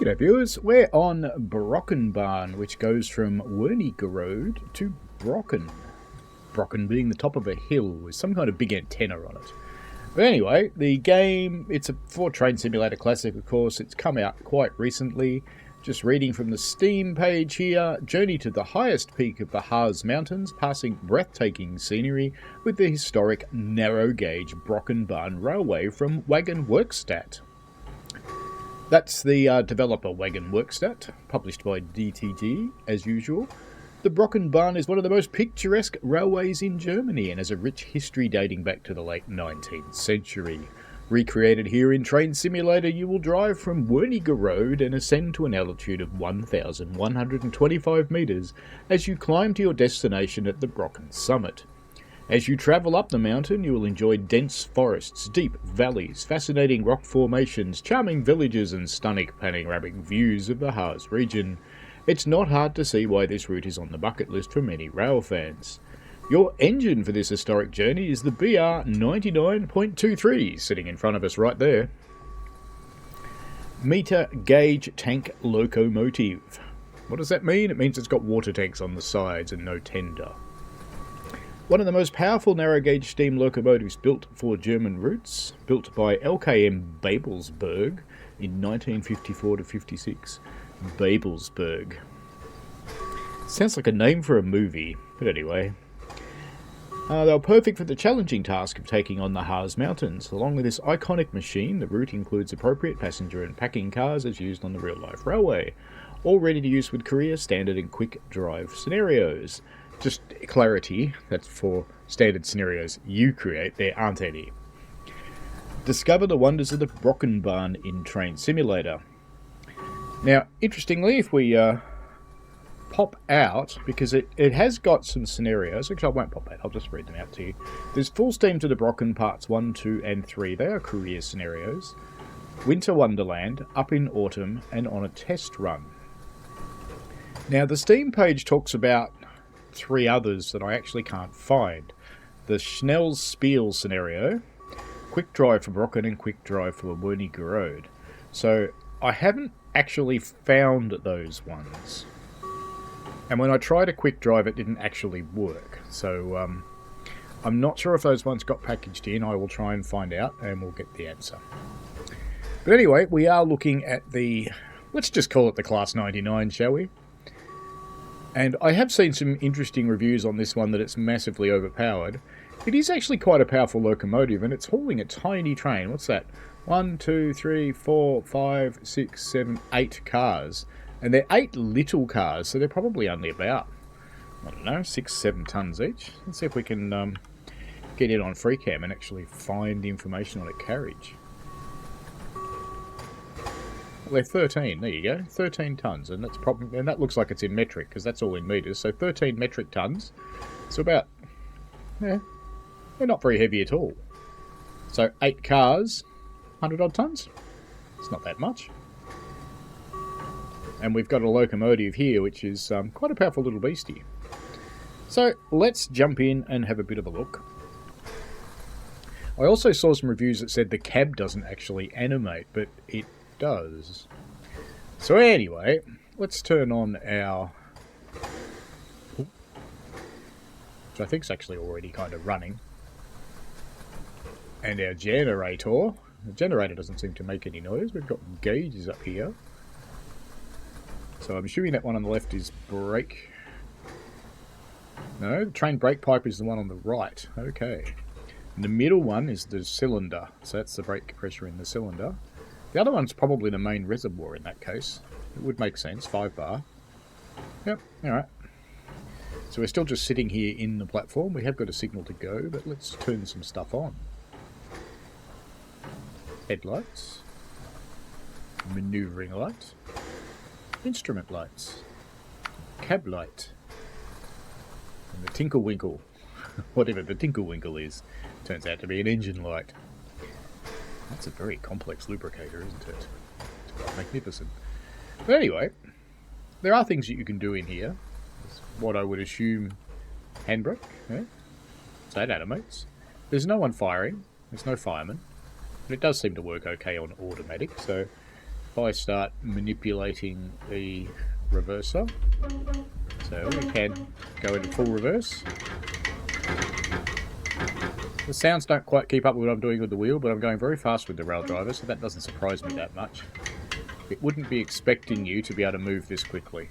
G'day viewers, we're on Brockenbahn, which goes from Wernigerode to Brocken. Brocken being the top of a hill with some kind of big antenna on it. But anyway, the game, it's a Train Simulator Classic, of course. It's come out quite recently. Just reading from the Steam page here, journey to the highest peak of the Harz Mountains, passing breathtaking scenery with the historic narrow-gauge Brockenbahn Railway from WaggonWerkstatt. That's the developer WaggonWerkstatt, published by DTG, as usual. The Brockenbahn is one of the most picturesque railways in Germany and has a rich history dating back to the late 19th century. Recreated here in Train Simulator, you will drive from Wernigerode and ascend to an altitude of 1,125 metres as you climb to your destination at the Brocken summit. As you travel up the mountain, you will enjoy dense forests, deep valleys, fascinating rock formations, charming villages and stunning panoramic views of the Harz region. It's not hard to see why this route is on the bucket list for many rail fans. Your engine for this historic journey is the BR 99.23, sitting in front of us right there. Meter Gauge Tank Locomotive. What does that mean? It means it's got water tanks on the sides and no tender. One of the most powerful narrow-gauge steam locomotives built for German routes, built by LKM Babelsberg in 1954-56. Babelsberg. Sounds like a name for a movie, but anyway. They were perfect for the challenging task of taking on the Harz Mountains. Along with this iconic machine, the route includes appropriate passenger and packing cars as used on the real-life railway, all ready to use with career, standard and quick drive scenarios. Just clarity, that's for standard scenarios you create, there aren't any. Discover the wonders of the Brockenbahn in Train Simulator. Now, interestingly, if we pop out, because it has got some scenarios, actually I won't pop out, I'll just read them out to you. There's Full Steam to the Brocken Parts 1, 2 and 3, they are career scenarios. Winter Wonderland, Up in Autumn and On a Test Run. Now, the Steam page talks about three others that I actually can't find. The Schnellspiel scenario, Quick Drive for Brocken and Quick Drive for Wernigerode. So I haven't actually found those ones. And when I tried a quick drive it didn't actually work. So I'm not sure if those ones got packaged in. I will try and find out and we'll get the answer. But anyway, we are looking at the, let's just call it the Class 99, shall we? And I have seen some interesting reviews on this one that it's massively overpowered. It is actually quite a powerful locomotive, and it's hauling a tiny train. What's that? 1, 2, 3, 4, 5, 6, 7, 8 cars. And they're 8 little cars, so they're probably only about, I don't know, 6, 7 tons each. Let's see if we can get in on FreeCam and actually find information on a carriage. They're 13, there you go, 13 tonnes, and that's probably, and that looks like it's in metric, because that's all in metres, so 13 metric tonnes, so about, yeah, they're not very heavy at all. So 8 cars, 100 odd tonnes, it's not that much. And we've got a locomotive here, which is quite a powerful little beastie. So let's jump in and have a bit of a look. I also saw some reviews that said the cab doesn't actually animate, but it does. So anyway, let's turn on our, which I think is actually already kind of running, and our generator. The generator doesn't seem to make any noise. We've got gauges up here, so I'm assuming that one on the left is brake. No, the train brake pipe is the one on the right. Okay, and the middle one is the cylinder, so that's the brake pressure in the cylinder. The other one's probably the main reservoir in that case. It would make sense, 5 bar. Yep, alright. So we're still just sitting here in the platform. We have got a signal to go, but let's turn some stuff on. Headlights. Manoeuvring light. Instrument lights. Cab light. And the Tinkle-Winkle. Whatever the Tinkle-Winkle is. Turns out to be an engine light. That's a very complex lubricator, isn't it? It's quite magnificent. But anyway, there are things that you can do in here. It's what I would assume handbrake. Yeah? So that animates. There's no one firing. There's no fireman. But it does seem to work okay on automatic. So if I start manipulating the reverser, so we can go into full reverse. The sounds don't quite keep up with what I'm doing with the wheel, but I'm going very fast with the rail driver, so that doesn't surprise me that much. It wouldn't be expecting you to be able to move this quickly.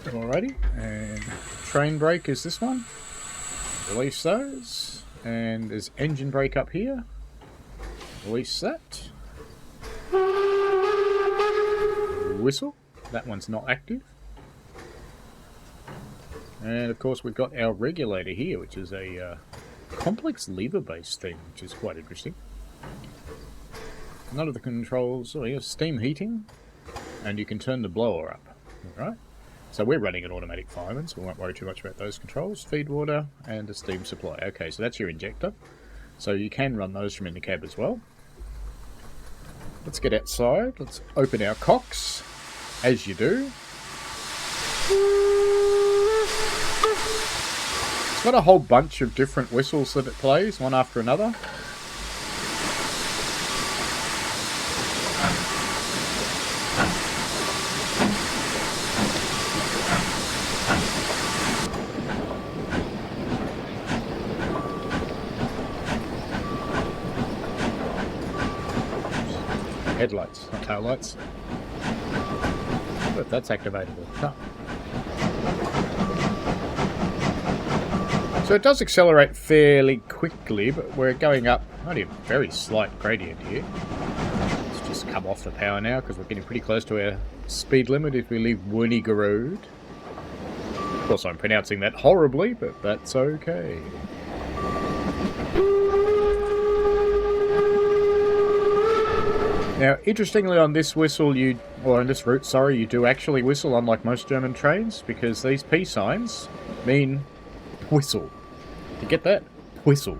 Alrighty, and train brake is this one. Release those, and there's engine brake up here. Release that. Whistle, that one's not active. And of course we've got our regulator here, which is a complex lever-based thing, which is quite interesting. None of the controls, oh here's steam heating, and you can turn the blower up. Alright, so we're running an automatic fireman, so we won't worry too much about those controls. Feed water and a steam supply. Okay, so that's your injector. So you can run those from in the cab as well. Let's get outside, let's open our cocks, as you do. It's got a whole bunch of different whistles that it plays, one after another. Headlights, not tail lights. But that's activatable. Huh. So it does accelerate fairly quickly, but we're going up only a very slight gradient here. Let's just come off the power now because we're getting pretty close to our speed limit if we leave Wernigerode. Of course I'm pronouncing that horribly, but that's okay. Now, interestingly, on this whistle, on this route, sorry, you do actually whistle, unlike most German trains, because these P signs mean whistle. You get that? Whistle.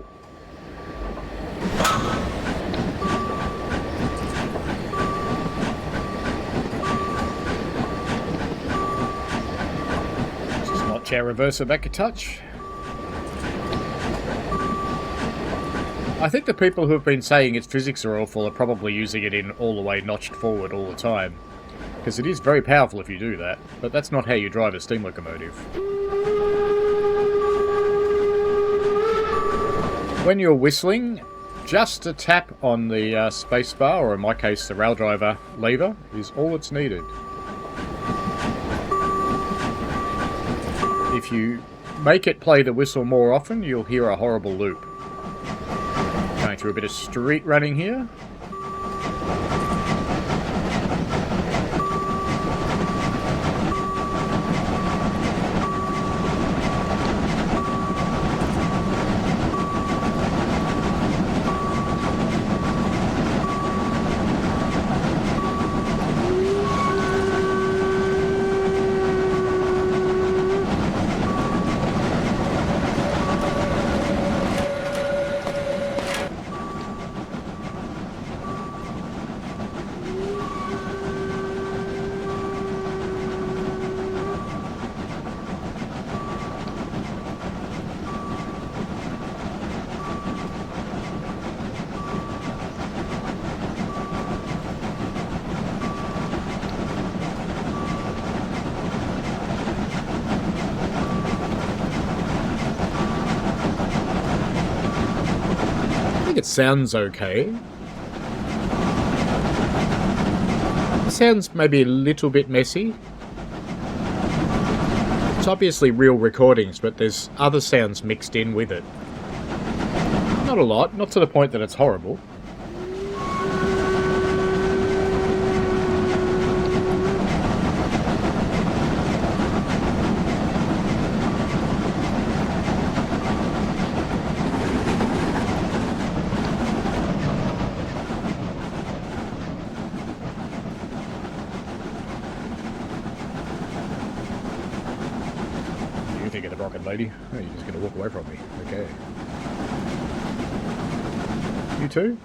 Just notch our reverser back a touch. I think the people who have been saying its physics are awful are probably using it in all the way notched forward all the time. Because it is very powerful if you do that, but that's not how you drive a steam locomotive. When you're whistling, just a tap on the space bar, or in my case the rail driver lever, is all that's needed. If you make it play the whistle more often, you'll hear a horrible loop. Going through a bit of street running here. I think it sounds okay. It sounds maybe a little bit messy. It's obviously real recordings, but there's other sounds mixed in with it. Not a lot, not to the point that it's horrible. Think of the Brocken lady. Oh, you're just going to walk away from me. Okay. You too?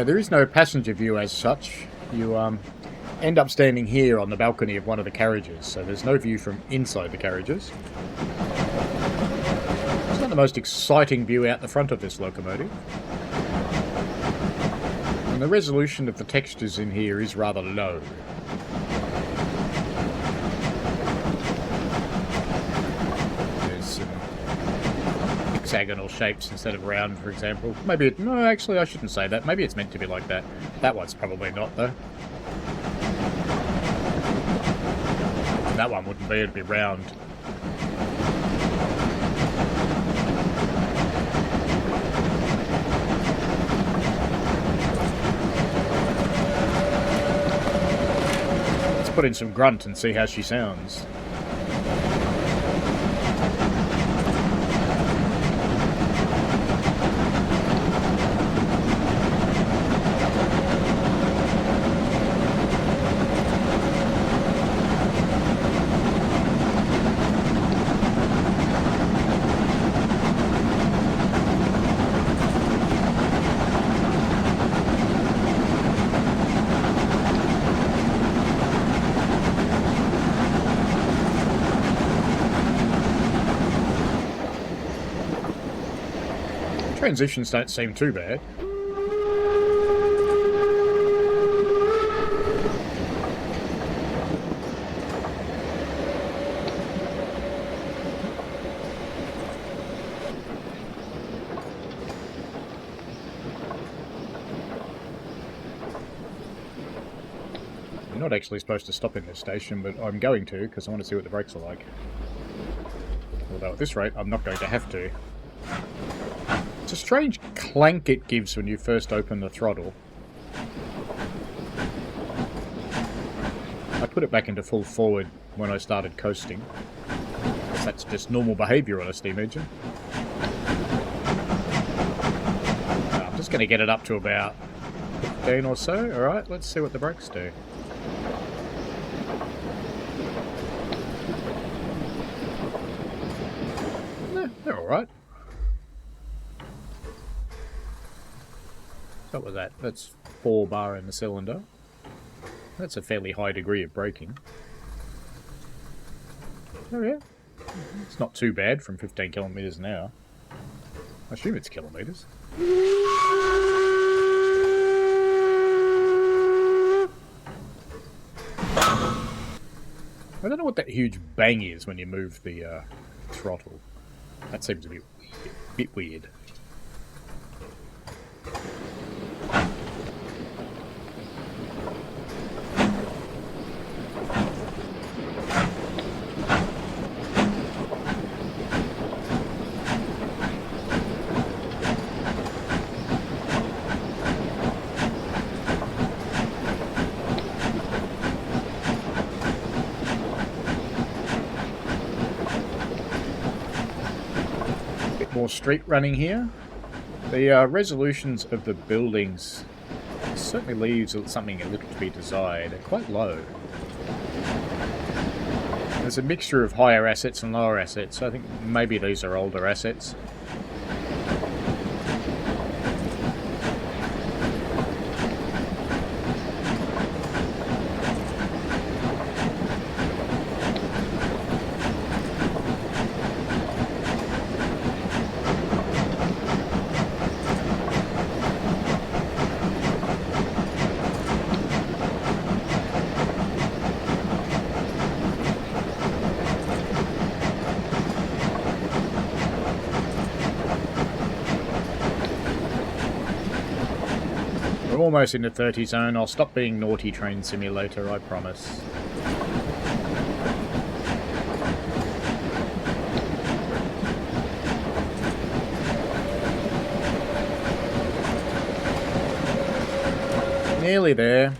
there is no passenger view as such. You end up standing here on the balcony of one of the carriages, so there's no view from inside the carriages. It's not the most exciting view out the front of this locomotive. And the resolution of the textures in here is rather low. There's some hexagonal shapes instead of round, for example. Maybe it... No, actually, I shouldn't say that. Maybe it's meant to be like that. That one's probably not, though. That one wouldn't be. It'd be round. Let's put in some grunt and see how she sounds. Transitions don't seem too bad. You're not actually supposed to stop in this station, but I'm going to because I want to see what the brakes are like. Although at this rate, I'm not going to have to. It's a strange clank it gives when you first open the throttle. I put it back into full forward when I started coasting. That's just normal behaviour on a steam engine. I'm just going to get it up to about 15 or so. Alright, let's see what the brakes do. They're alright. What was that? That's 4 bar in the cylinder. That's a fairly high degree of braking. Oh yeah. It's not too bad from 15 kilometres an hour. I assume it's kilometres. I don't know what that huge bang is when you move the throttle. That seems a bit weird. More street running here. The resolutions of the buildings certainly leaves something a little to be desired. They're quite low. There's a mixture of higher assets and lower assets. I think maybe these are older assets. We're almost in the 30 zone. I'll stop being naughty train simulator, I promise. Nearly there.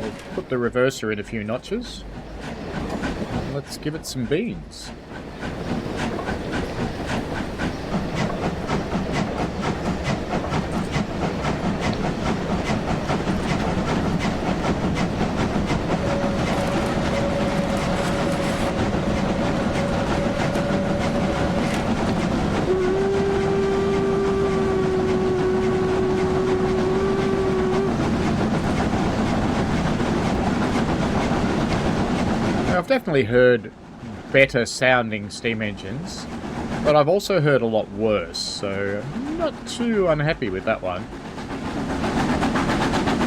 We'll put the reverser in a few notches. Let's give it some beans. I've definitely heard better sounding steam engines, but I've also heard a lot worse, so I'm not too unhappy with that one.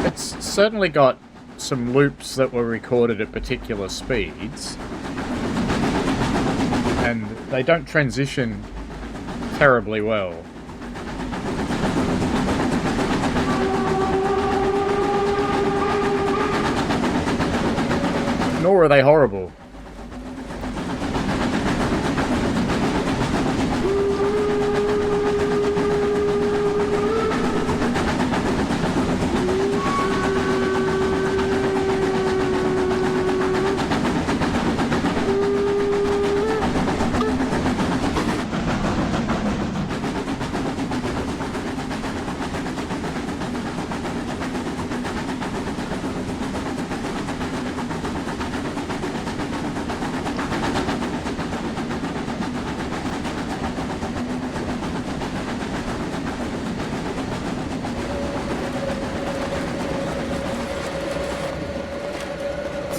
It's certainly got some loops that were recorded at particular speeds, and they don't transition terribly well. Nor are they horrible.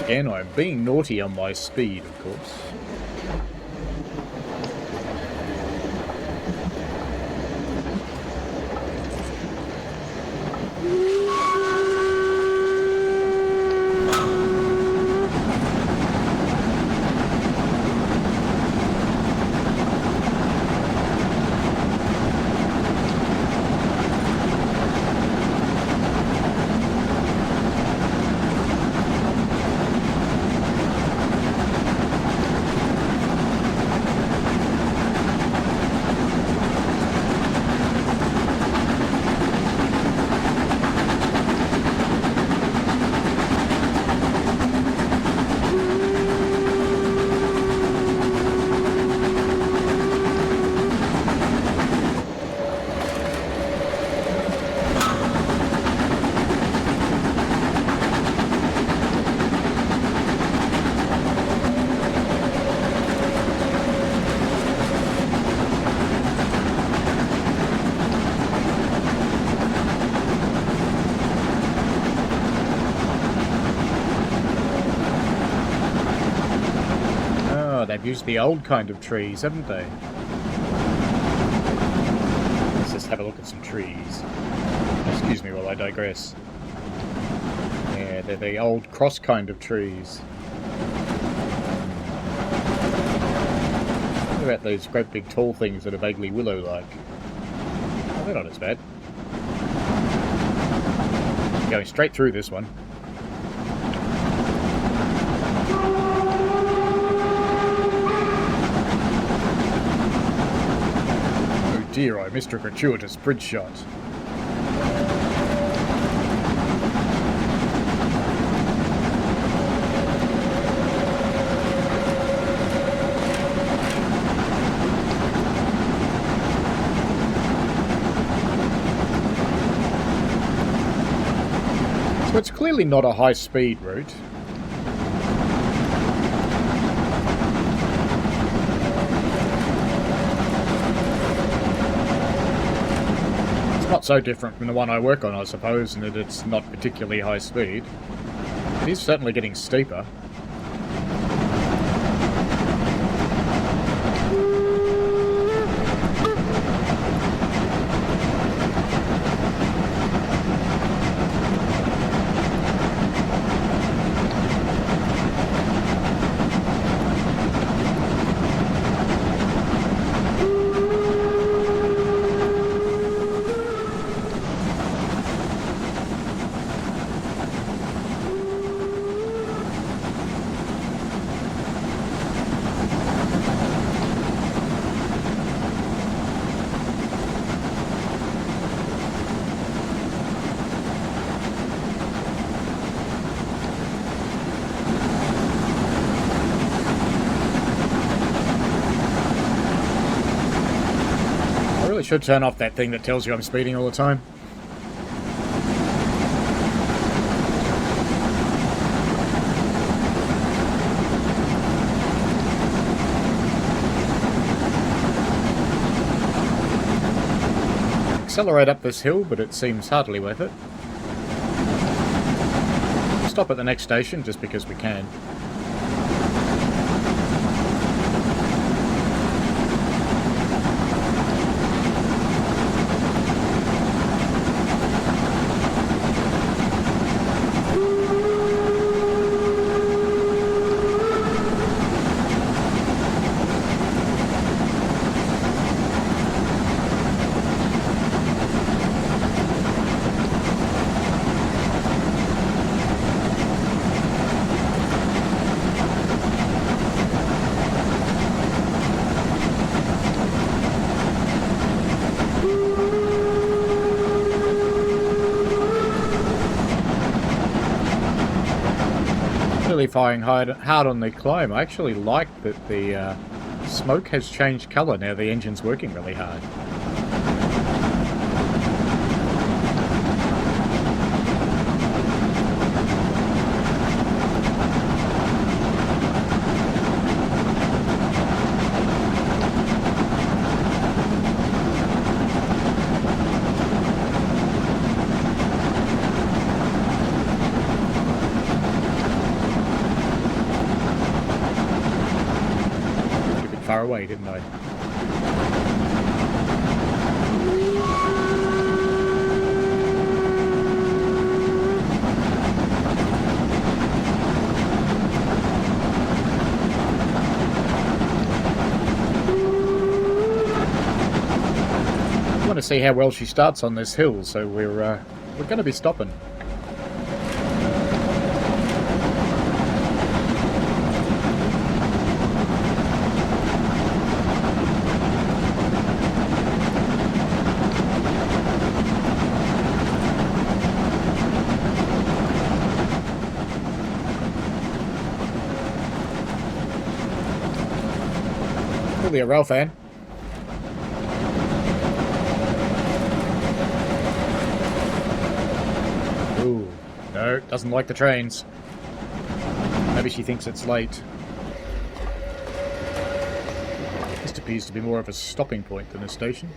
Again, I'm being naughty on my speed, of course. They've used the old kind of trees, haven't they? Let's just have a look at some trees. Excuse me while I digress. Yeah, they're the old cross kind of trees. What about those great big tall things that are vaguely willow-like? Oh, they're not as bad. Going straight through this one. Dear, I missed a gratuitous bridge shot. So it's clearly not a high-speed route. Not so different from the one I work on, I suppose, in that it's not particularly high speed. It is certainly getting steeper. Should turn off that thing that tells you I'm speeding all the time. Accelerate up this hill, but it seems hardly worth it. Stop at the next station just because we can. Really firing hard on the climb. I actually like that the smoke has changed colour now the engine's working really hard. Far away, didn't I? I want to see how well she starts on this hill, so we're going to be stopping. Probably a rail fan. Ooh, no, doesn't like the trains. Maybe she thinks it's late. This appears to be more of a stopping point than a station.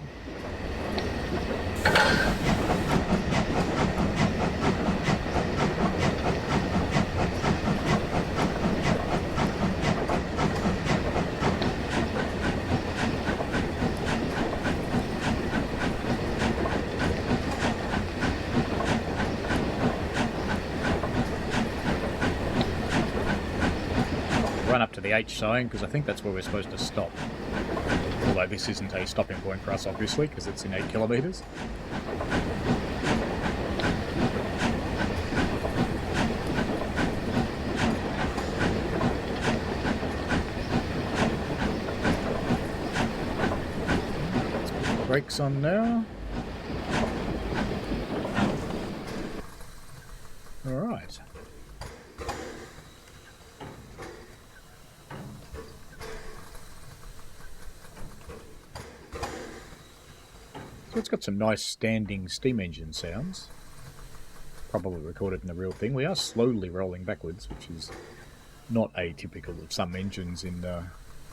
Run up to the H sign because I think that's where we're supposed to stop. Although this isn't a stopping point for us, obviously, because it's in 8 kilometres. Let's put the brakes on now. Alright. So it's got some nice standing steam engine sounds. Probably recorded in the real thing. We are slowly rolling backwards, which is not atypical of some engines in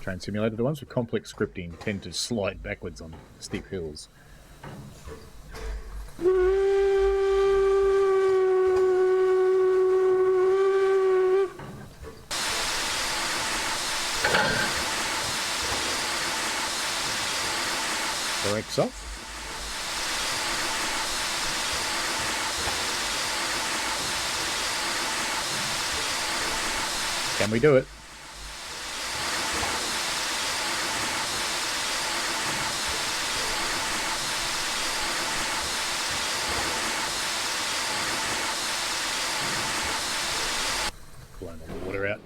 Train Simulator. The ones with complex scripting tend to slide backwards on steep hills. Brakes off. Can we do it? Blowing all the water out.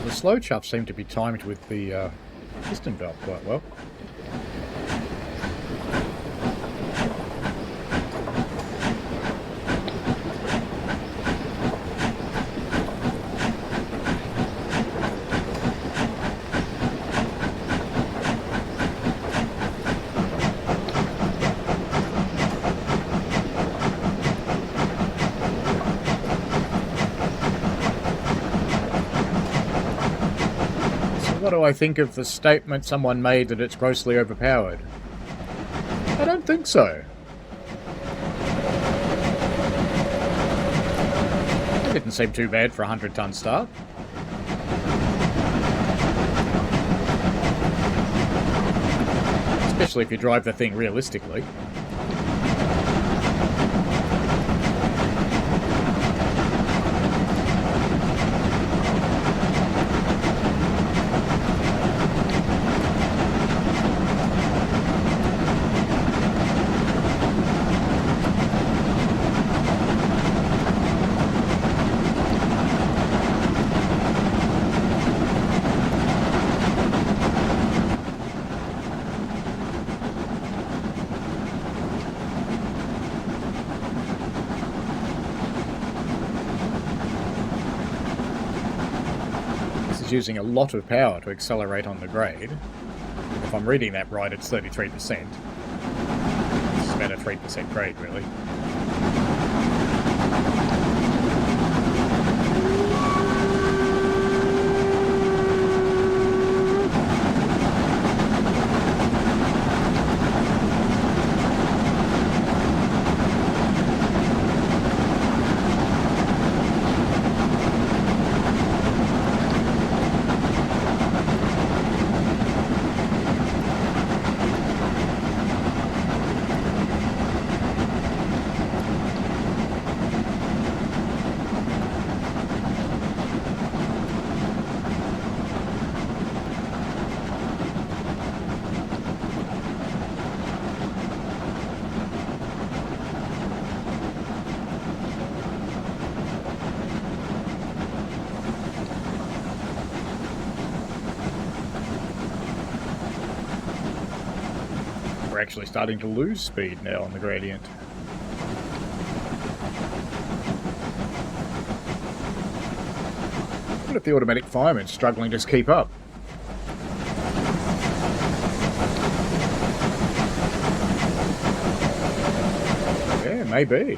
The slow chuffs seem to be timed with the piston belt quite well. What do I think of the statement someone made that it's grossly overpowered? I don't think so. It didn't seem too bad for a 100-ton start. Especially if you drive the thing realistically. is using a lot of power to accelerate on the grade. If I'm reading that right, it's 33%. It's about a 3% grade, really. We're actually starting to lose speed now on the gradient. What if the automatic fireman's struggling to keep up? Yeah, maybe.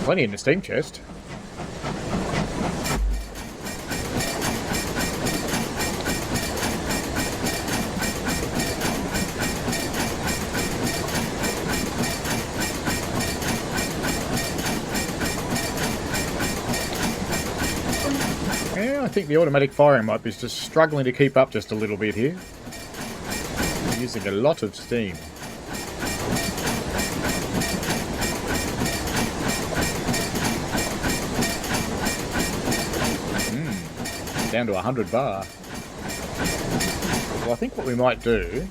Plenty in the steam chest. Yeah, I think the automatic firing might be just struggling to keep up just a little bit here. Using a lot of steam. Down to 100 bar. Well, I think what we might do,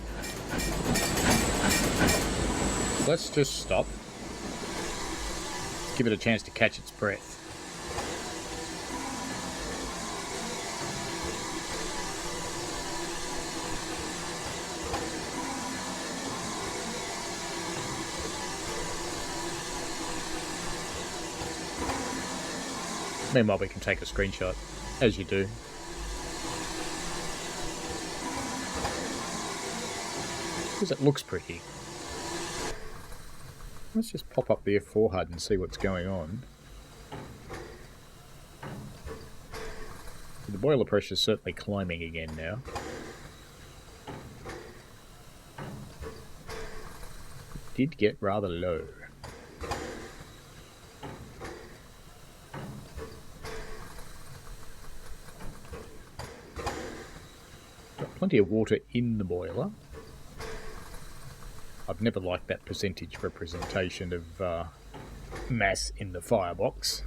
let's just stop. Give it a chance to catch its breath. Meanwhile, we can take a screenshot, as you do. Because it looks pretty. Let's just pop up the F4 HUD and see what's going on. The boiler pressure is certainly climbing again now. It did get rather low. Got plenty of water in the boiler. I've never liked that percentage representation of mass in the firebox.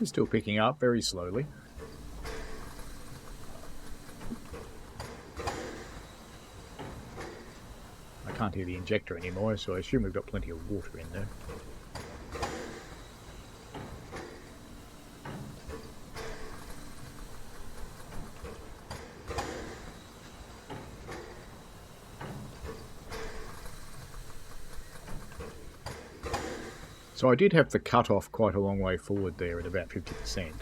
It's still picking up very slowly. I can't hear the injector anymore, so I assume we've got plenty of water in there. So I did have the cut-off quite a long way forward there at about 50%.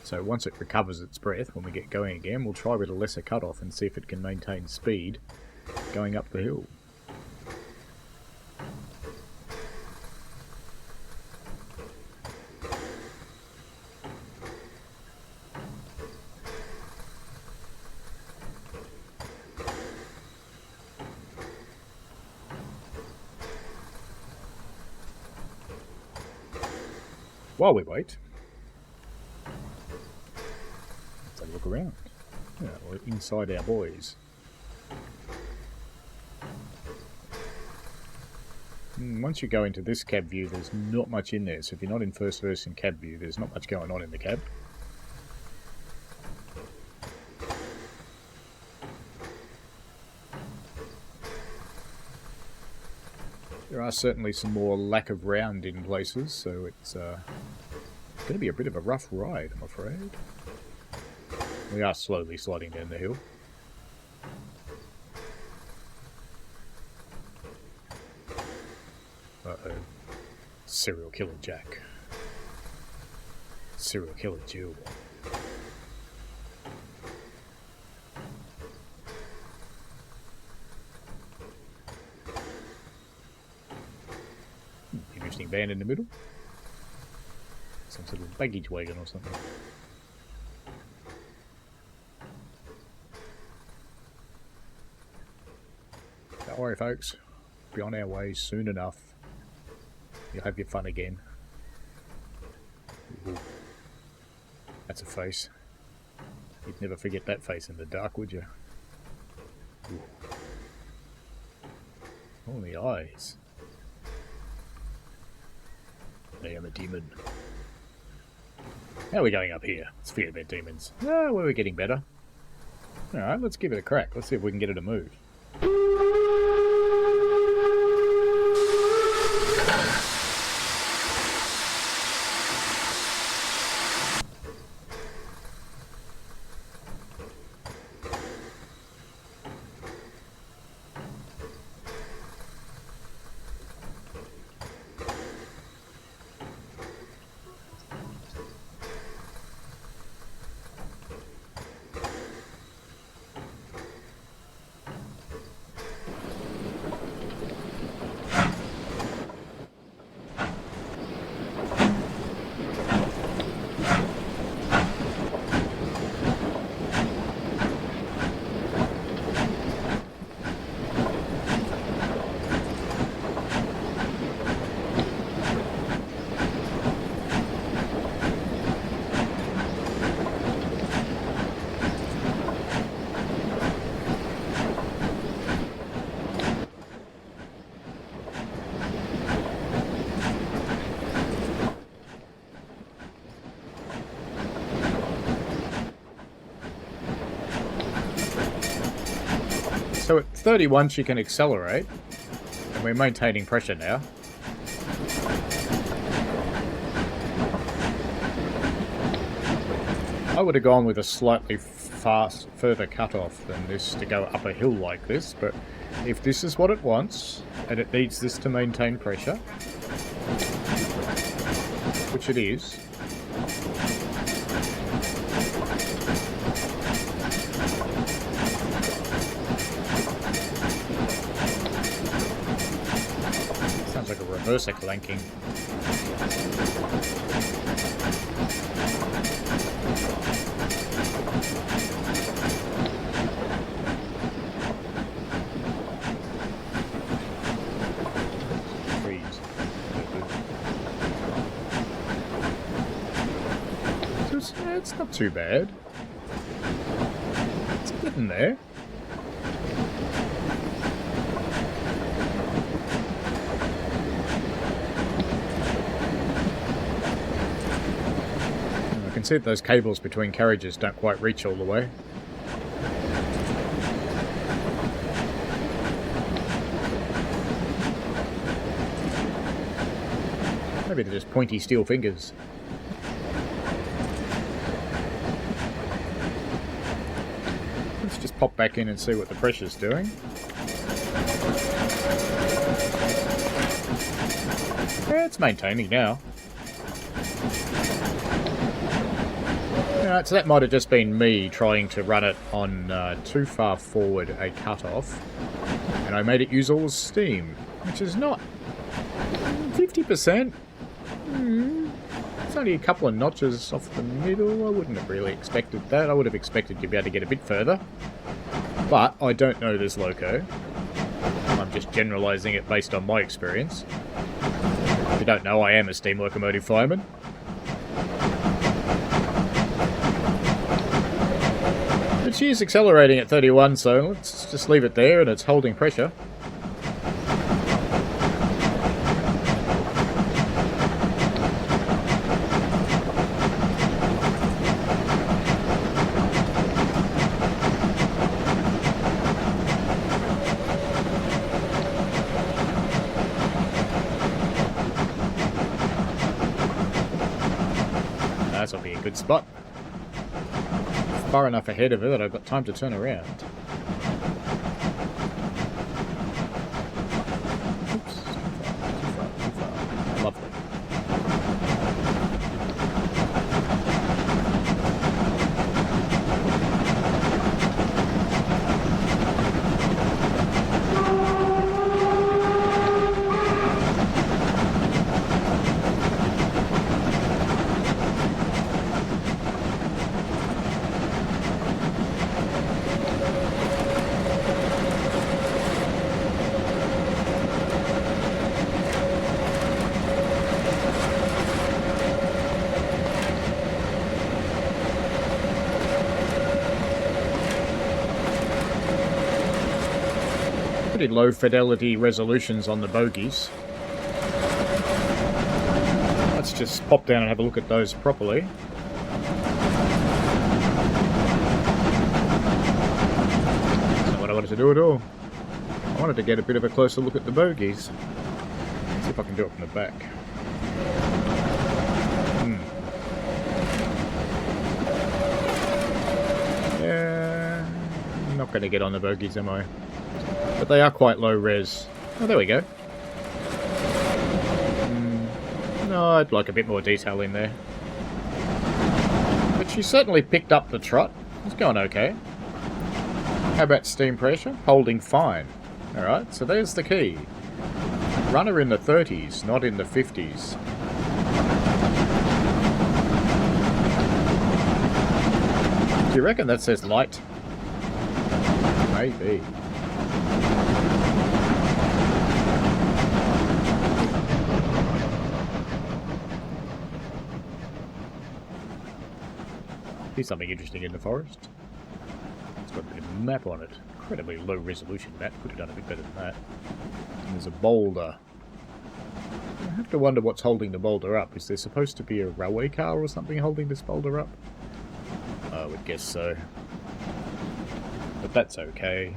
So once it recovers its breath, when we get going again, we'll try with a lesser cut-off and see if it can maintain speed going up the hill. While we wait, let's have a look around. Yeah, we're inside our boys. Once you go into this cab view, there's not much in there. So if you're not in first person cab view, there's not much going on in the cab. There are certainly some more lack of round in places, so it's going to be a bit of a rough ride, I'm afraid. We are slowly sliding down the hill. Uh-oh. Serial killer Jack. Serial killer Jill. Interesting van in the middle. Some sort of baggage wagon or something. Don't worry, folks. Be on our way soon enough. You'll have your fun again. Ooh. That's a face. You'd never forget that face in the dark, would you? Ooh. Oh, the eyes. I am a demon. How are we going up here? Let's forget about demons. Oh, well, we're getting better. Alright, let's give it a crack. Let's see if we can get it to move. So at 31 she can accelerate, and we're maintaining pressure now. I would have gone with a slightly further cutoff than this to go up a hill like this, but if this is what it wants, and it needs this to maintain pressure, which it is, sounds like a reverser clanking. It's not too bad. It's getting there. I can see that those cables between carriages don't quite reach all the way. Maybe they're just pointy steel fingers. Just pop back in and see what the pressure's doing. Yeah, it's maintaining now. Alright, so that might have just been me trying to run it on too far forward a cutoff, and I made it use all the steam, which is not 50%. It's only a couple of notches off the middle. I wouldn't have really expected that. I would have expected you to be able to get a bit further. But I don't know this loco. I'm just generalising it based on my experience. If you don't know, I am a steam locomotive fireman. She is accelerating at 31, so let's just leave it there, and it's holding pressure. That'll be a good spot. Far enough ahead of her that I've got time to turn around. Oops, too far. Lovely. Pretty low fidelity resolutions on the bogies. Let's just pop down and have a look at those properly. That's not what I wanted to do at all. I wanted to get a bit of a closer look at the bogies. Let's see if I can do it from the back. Yeah, I'm not going to get on the bogies, am I? But they are quite low res. Oh, there we go. No, I'd like a bit more detail in there. But she certainly picked up the trot. It's going okay. How about steam pressure? Holding fine. Alright, so there's the key. Runner in the 30s, not in the 50s. Do you reckon that says light? Maybe. Here's something interesting in the forest. It's got a bit of a map on it. Incredibly low resolution map. Could have done a bit better than that. And there's a boulder. I have to wonder what's holding the boulder up. Is there supposed to be a railway car or something holding this boulder up? I would guess so. But that's okay.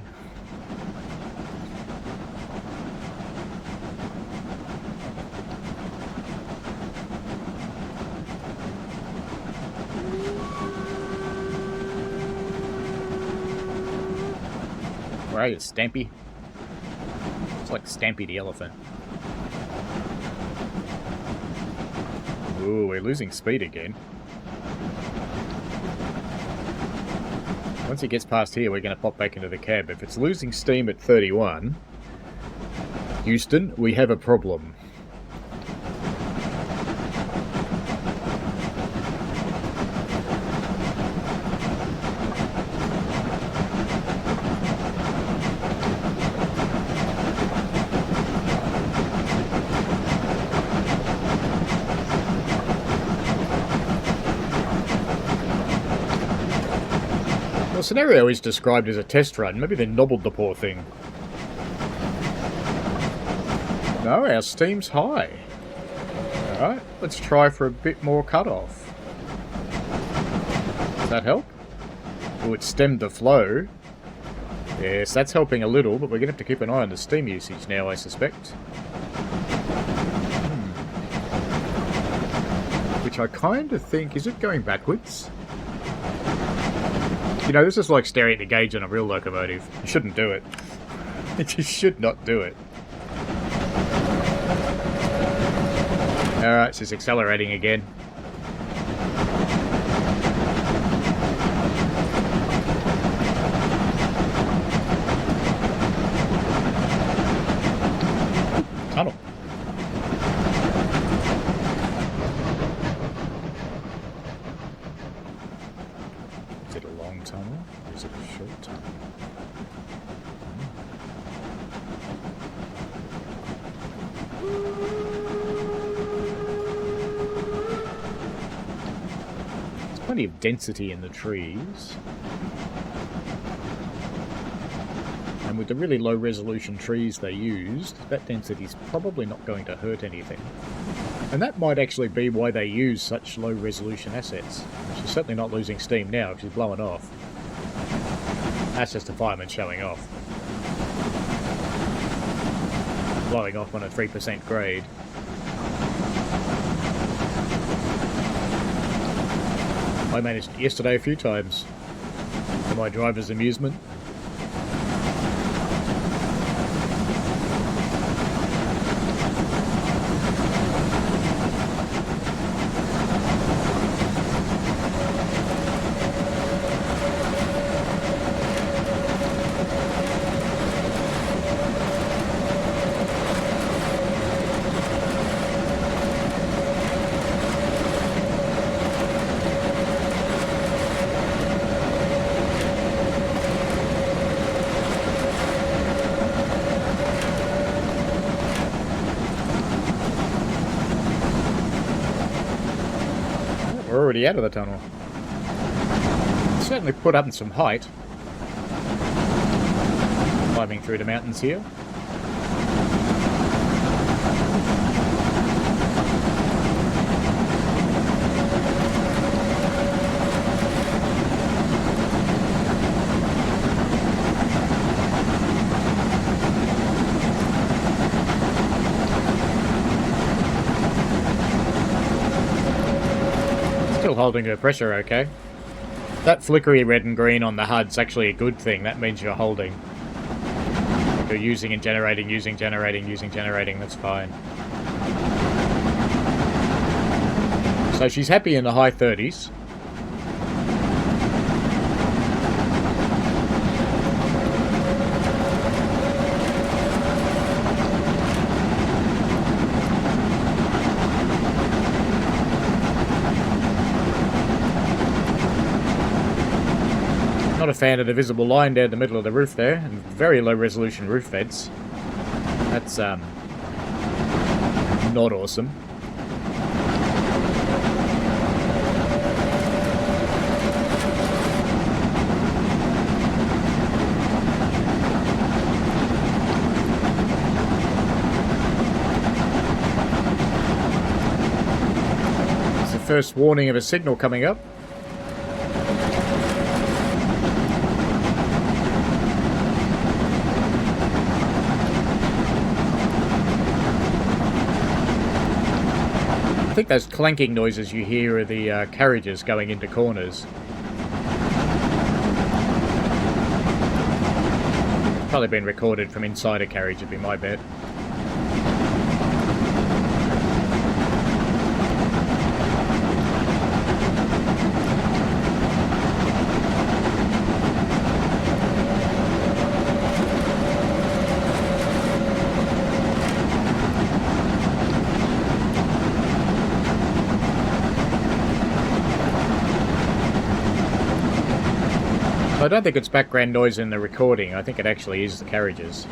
Where are you, Stampy? It's like Stampy the elephant. Ooh, we're losing speed again. Once it gets past here, we're going to pop back into the cab. If it's losing steam at 31, Houston, we have a problem. The scenario is described as a test run. Maybe they nobbled the poor thing. No, our steam's high. Alright, let's try for a bit more cutoff. Does that help? Oh, it stemmed the flow. Yes, that's helping a little, but we're going to have to keep an eye on the steam usage now, I suspect. Which I kind of think... Is it going backwards? You know, this is like staring at the gauge on a real locomotive. You shouldn't do it. You just should not do it. Alright, she's accelerating again. Tunnel. Is it a long tunnel or is it a short tunnel? There's plenty of density in the trees. and with the really low resolution trees they used, that density's probably not going to hurt anything. And that might actually be why they use such low resolution assets. She's certainly not losing steam now if she's blowing off. That's just a fireman showing off. Blowing off on a 3% grade. I managed it yesterday a few times, for my driver's amusement. We're already out of the tunnel. Certainly put up in some height. Climbing through the mountains here. Still holding her pressure okay. That flickery red and green on the HUD's actually a good thing. That means you're holding. If you're using and generating, using, generating, using, generating, that's fine. So she's happy in the high 30s. Not a fan of the visible line down the middle of the roof there, and very low resolution roof vents. That's not awesome. It's the first warning of a signal coming up. I think those clanking noises you hear are the carriages going into corners. Probably been recorded from inside a carriage, would be my bet. I don't think it's background noise in the recording. I think it actually is the carriages.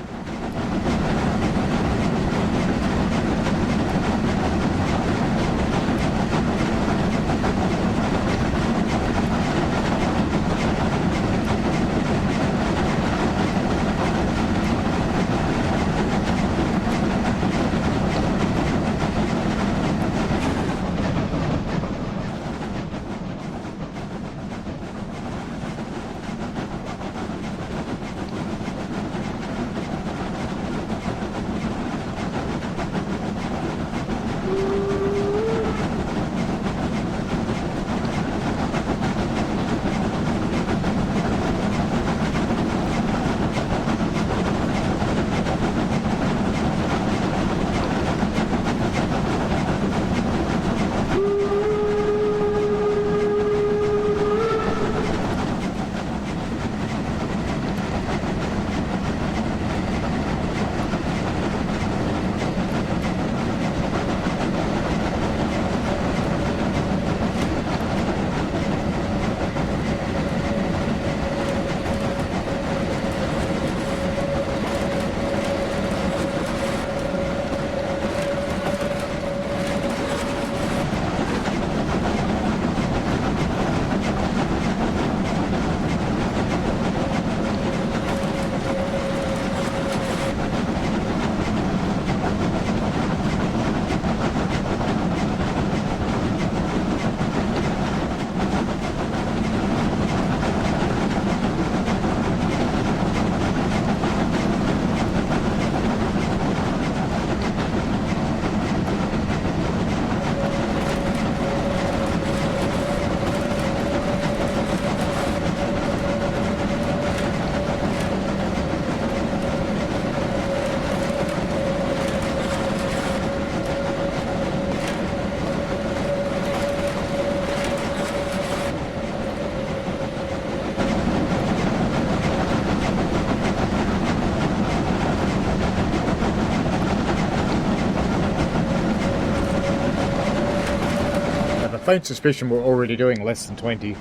faint suspicion we're already doing less than 20.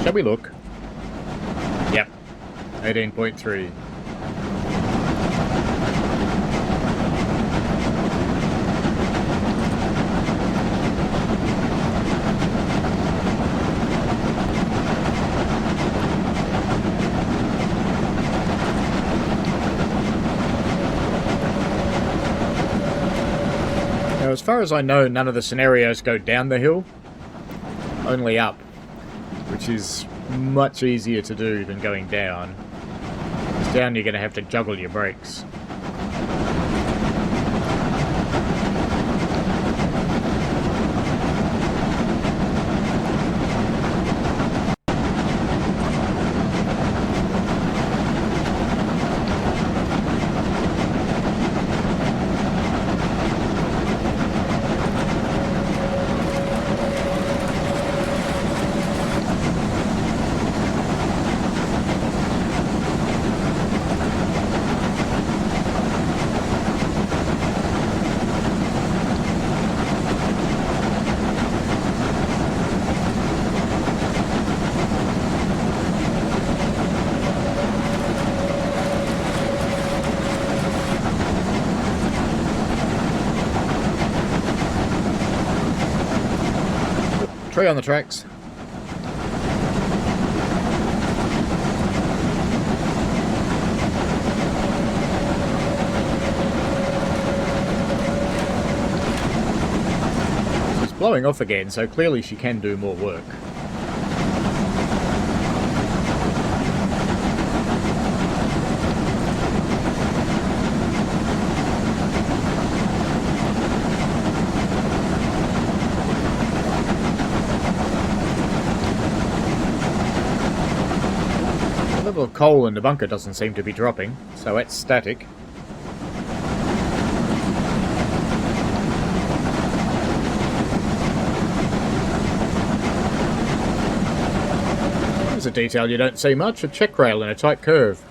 Shall we look? Yep. 18.3. Now, as far as I know, none of the scenarios go down the hill, only up, which is much easier to do than going down. Because down you're going to have to juggle your brakes. Tree on the tracks. She's blowing off again, so clearly she can do more work. The level of coal in the bunker doesn't seem to be dropping, so it's static. There's a detail you don't see much, a check rail in a tight curve.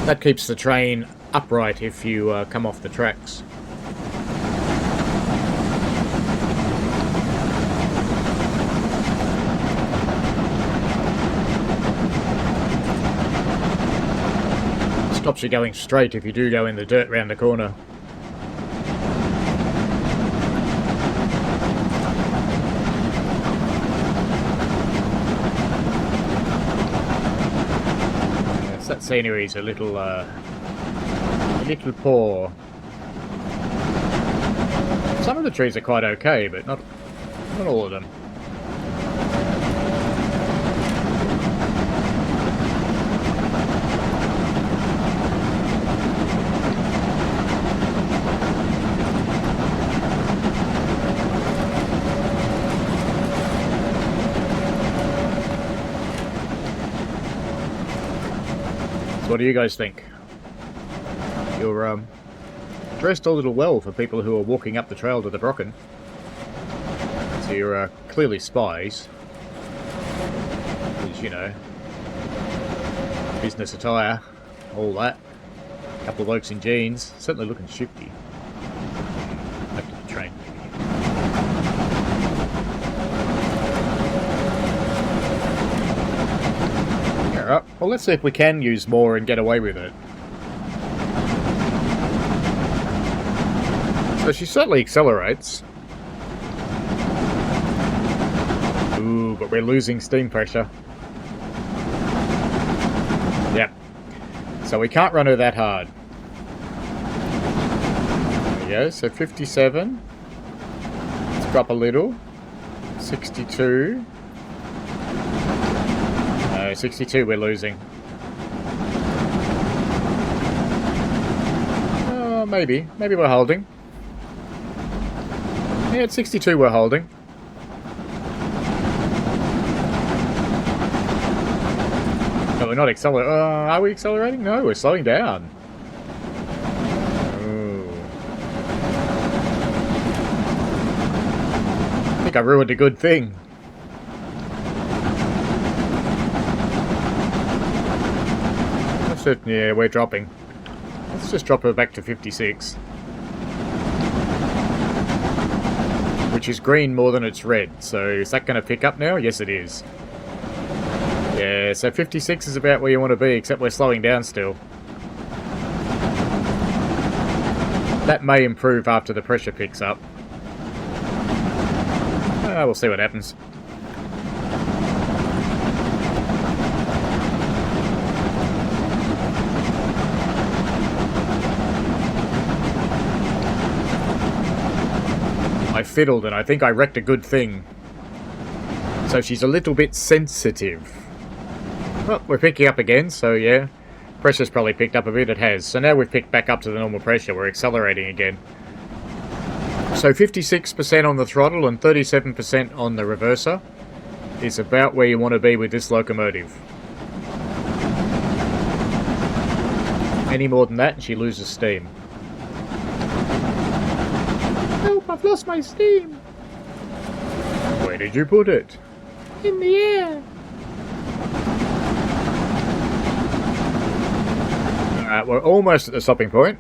That keeps the train upright if you come off the tracks. Stops you going straight if you do go in the dirt round the corner. Yes, that scenery is a little poor. Some of the trees are quite okay, but not all of them. What do you guys think? You're dressed a little well for people who are walking up the trail to the Brocken. So you're clearly spies. Because, you know, business attire, all that. A couple of blokes in jeans, certainly looking shifty. Back to the train. Alright, well let's see if we can use more and get away with it. So she certainly accelerates. Ooh, but we're losing steam pressure. Yep. So we can't run her that hard. There we go, so 57. Let's drop a little. 62. 62 we're losing. Maybe we're holding. Yeah, at 62 we're holding. No, we're not accelerating. Are we accelerating? No, we're slowing down. Ooh. I think I ruined a good thing. Yeah, we're dropping. Let's just drop her back to 56. Which is green more than it's red. So is that going to pick up now? Yes, it is. Yeah, so 56 is about where you want to be, except we're slowing down still. That may improve after the pressure picks up. We'll see what happens. I fiddled and I think I wrecked a good thing. So she's a little bit sensitive. Well, we're picking up again, so yeah. Pressure's probably picked up a bit, it has. So now we've picked back up to the normal pressure, we're accelerating again. So 56% on the throttle and 37% on the reverser is about where you want to be with this locomotive. Any more than that and she loses steam. Help, I've lost my steam! Where did you put it? In the air! Alright, we're almost at the stopping point.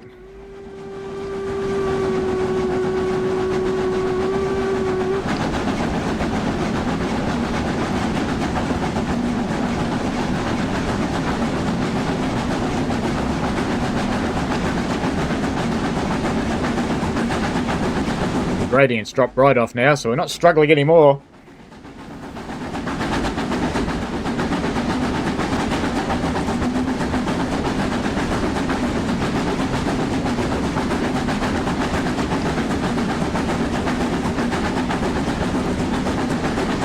The gradient's dropped right off now, so we're not struggling anymore.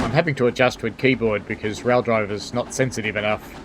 I'm having to adjust with keyboard because rail driver's not sensitive enough.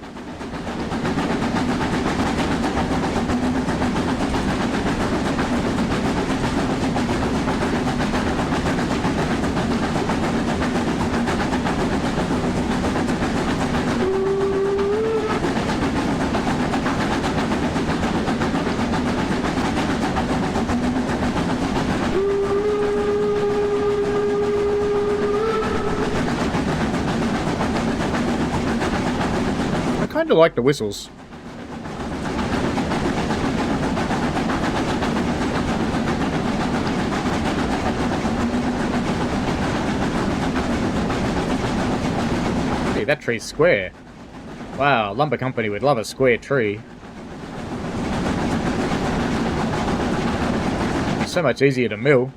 I kind of like the whistles. Hey, that tree's square. Wow, lumber company would love a square tree. It's so much easier to mill.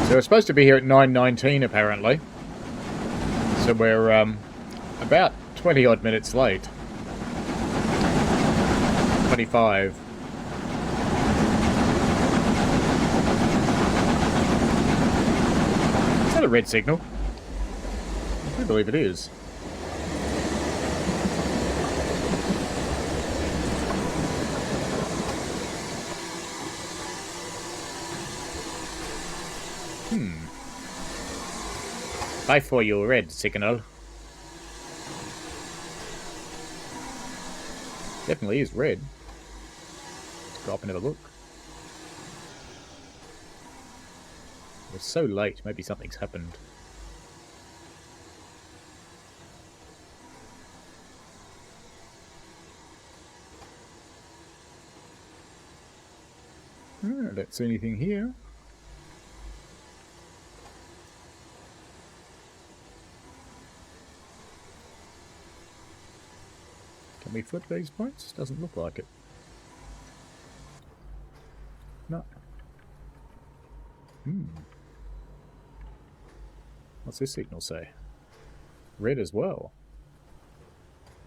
So we're supposed to be here at 9:19 apparently. So we're about 20 odd minutes late. 25. Is that a red signal? I do believe it is. Bye for your red signal. Definitely is red. Let's go up and have a look. We're so late, maybe something's happened. I don't see anything here. Can we flip these points? Doesn't look like it. No. What's this signal say? Red as well.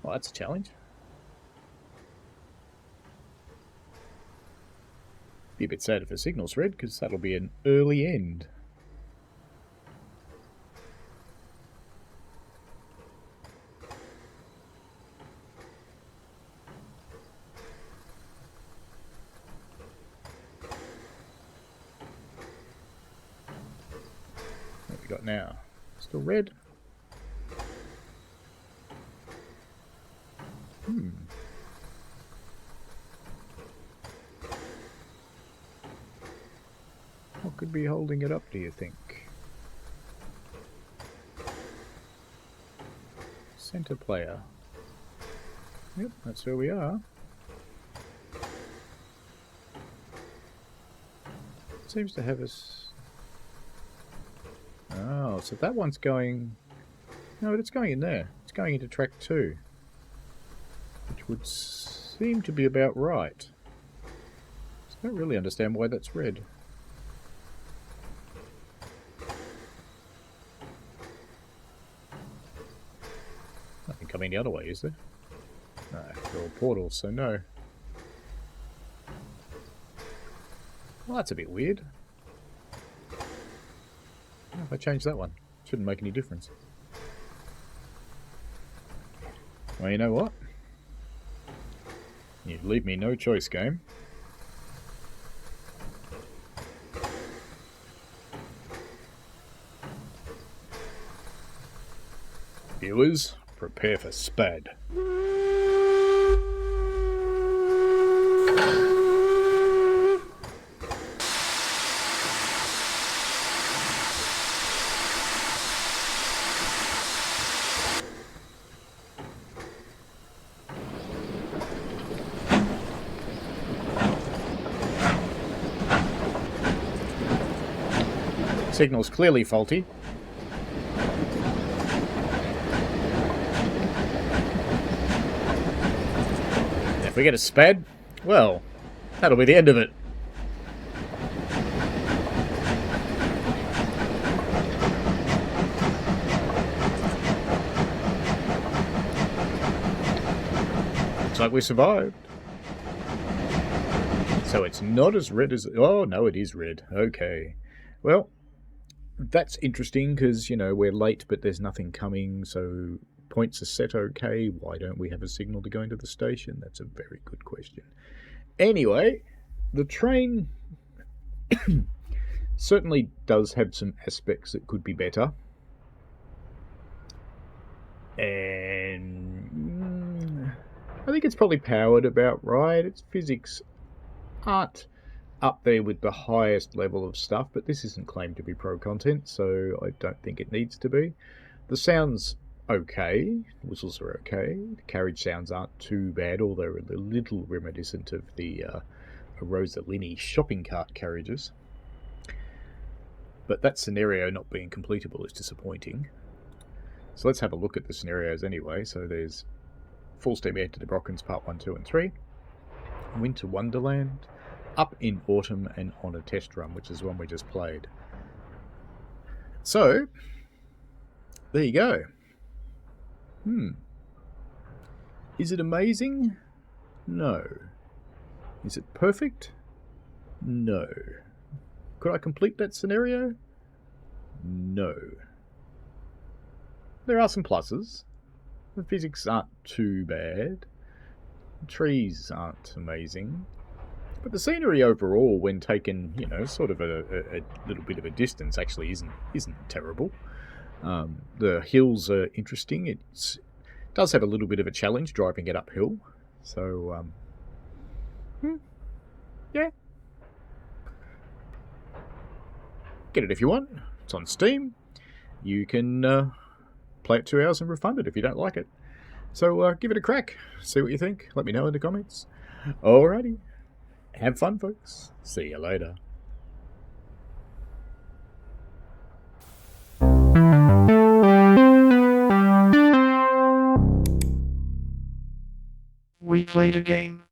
Well, that's a challenge. Be a bit sad if the signal's red, because that'll be an early end. What have we got now? Still red. What could be holding it up, do you think? Center player. Yep, that's where we are. Seems to have us... Oh, so that one's going... No, but it's going in there. It's going into track 2. Which would seem to be about right. So I don't really understand why that's red. Nothing coming the other way, is there? No, they're all portals, so no. Well, that's a bit weird. Oh, if I change that one, shouldn't make any difference. Well, you know what? You leave me no choice, game. Viewers, prepare for SPAD. Signal's clearly faulty. If we get a SPAD, well, that'll be the end of it. Looks like we survived. So it's not as red as... Oh, no, it is red. Okay. Well, that's interesting because, you know, we're late, but there's nothing coming, so points are set okay. Why don't we have a signal to go into the station? That's a very good question. Anyway, the train certainly does have some aspects that could be better. And I think it's probably powered about right. Its physics aren't up there with the highest level of stuff, but this isn't claimed to be pro content, so I don't think it needs to be. The sound's okay, whistles are okay, the carriage sounds aren't too bad, although they're a little reminiscent of the Rosalini shopping cart carriages. But that scenario not being completable is disappointing. So let's have a look at the scenarios anyway. So there's full steam ahead to the Brockens part 1, 2 and 3, Winter Wonderland, Up in Autumn, and On a Test Run, which is the one we just played. So, there you go. Is it amazing? No. Is it perfect? No. Could I complete that scenario? No. There are some pluses. The physics aren't too bad. The trees aren't amazing. But the scenery overall, when taken, you know, sort of a little bit of a distance, actually isn't terrible. The hills are interesting. It does have a little bit of a challenge driving it uphill. So, yeah. Get it if you want. It's on Steam. You can play it 2 hours and refund it if you don't like it. So give it a crack. See what you think. Let me know in the comments. Alrighty. Have fun, folks. See you later. We played a game.